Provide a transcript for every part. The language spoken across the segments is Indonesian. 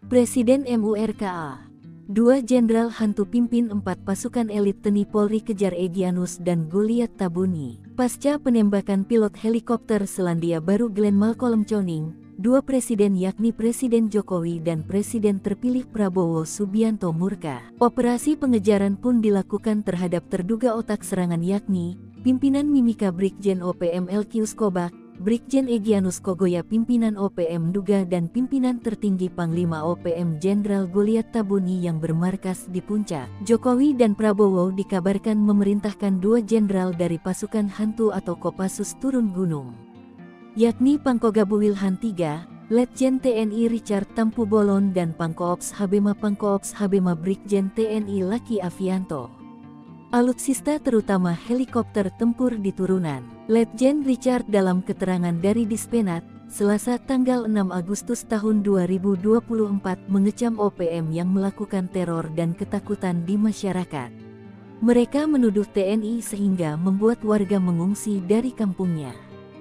Presiden MURKA. Dua jenderal hantu pimpin 4 pasukan elit TNI Polri kejar Egyanus dan Goliat Tabuni. Pasca penembakan pilot helikopter Selandia Baru Glenn Malcolm Choning, dua presiden yakni Presiden Jokowi dan Presiden terpilih Prabowo Subianto murka. Operasi pengejaran pun dilakukan terhadap terduga otak serangan yakni pimpinan Mimika Brigjen OPM Elkius Kobak, Brigjen Egyanus Kogoya pimpinan OPM Duga dan pimpinan tertinggi Panglima OPM Jenderal Goliat Tabuni yang bermarkas di Puncak. Jokowi dan Prabowo dikabarkan memerintahkan dua jenderal dari pasukan hantu atau Kopassus turun gunung, yakni Pangkogabu Wilhan III, Letjen TNI Richard Tampu Bolon dan Pangkoops Habema Brigjen TNI Laki Avianto. Alutsista terutama helikopter tempur di turunan. Letjen Richard dalam keterangan dari Dispenat, Selasa tanggal 6 Agustus tahun 2024 mengecam OPM yang melakukan teror dan ketakutan di masyarakat. Mereka menuduh TNI sehingga membuat warga mengungsi dari kampungnya.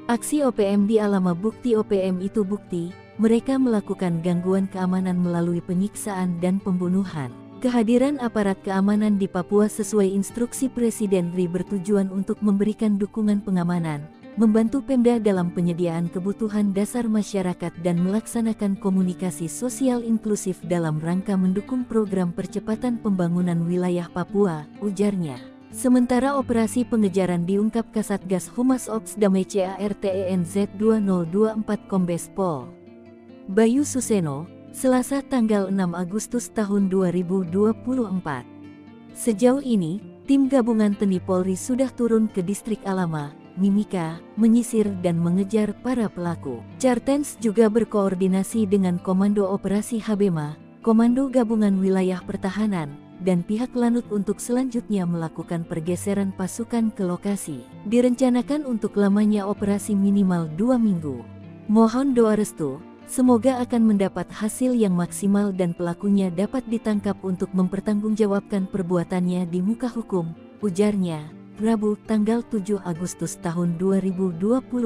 Aksi OPM di Alama Bukti OPM itu bukti, mereka melakukan gangguan keamanan melalui penyiksaan dan pembunuhan. Kehadiran aparat keamanan di Papua sesuai instruksi Presiden RI bertujuan untuk memberikan dukungan pengamanan, membantu Pemda dalam penyediaan kebutuhan dasar masyarakat dan melaksanakan komunikasi sosial inklusif dalam rangka mendukung program percepatan pembangunan wilayah Papua, ujarnya. Sementara operasi pengejaran diungkap Kasatgas Humas Ops Damai CARTENZ 2024 Kombes Pol Bayu Suseno, Selasa tanggal 6 Agustus tahun 2024. Sejauh ini, tim gabungan TNI Polri sudah turun ke distrik Alama, Mimika, menyisir dan mengejar para pelaku. Cartens juga berkoordinasi dengan Komando Operasi Habema, Komando Gabungan Wilayah Pertahanan, dan pihak Lanut untuk selanjutnya melakukan pergeseran pasukan ke lokasi. Direncanakan untuk lamanya operasi minimal 2 minggu. Mohon doa restu. Semoga akan mendapat hasil yang maksimal dan pelakunya dapat ditangkap untuk mempertanggungjawabkan perbuatannya di muka hukum, ujarnya, Rabu tanggal 7 Agustus tahun 2024.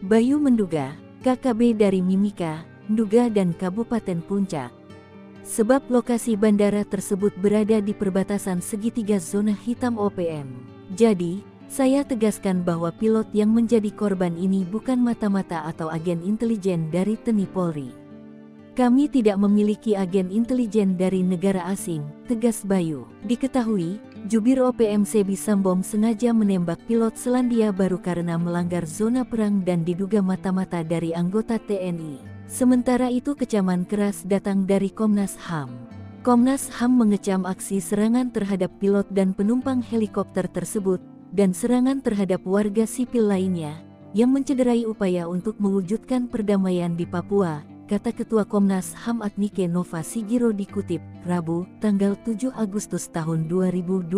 Bayu menduga, KKB dari Mimika, Nduga dan Kabupaten Puncak. Sebab lokasi bandara tersebut berada di perbatasan segitiga zona hitam OPM. Jadi, saya tegaskan bahwa pilot yang menjadi korban ini bukan mata-mata atau agen intelijen dari TNI Polri. Kami tidak memiliki agen intelijen dari negara asing, tegas Bayu. Diketahui, jubir OPM Sebi Sambom sengaja menembak pilot Selandia Baru karena melanggar zona perang dan diduga mata-mata dari anggota TNI. Sementara itu kecaman keras datang dari Komnas HAM. Komnas HAM mengecam aksi serangan terhadap pilot dan penumpang helikopter tersebut, dan serangan terhadap warga sipil lainnya, yang mencederai upaya untuk mewujudkan perdamaian di Papua, kata Ketua Komnas HAM Adnike Nova Sigiro dikutip, Rabu, tanggal 7 Agustus tahun 2024.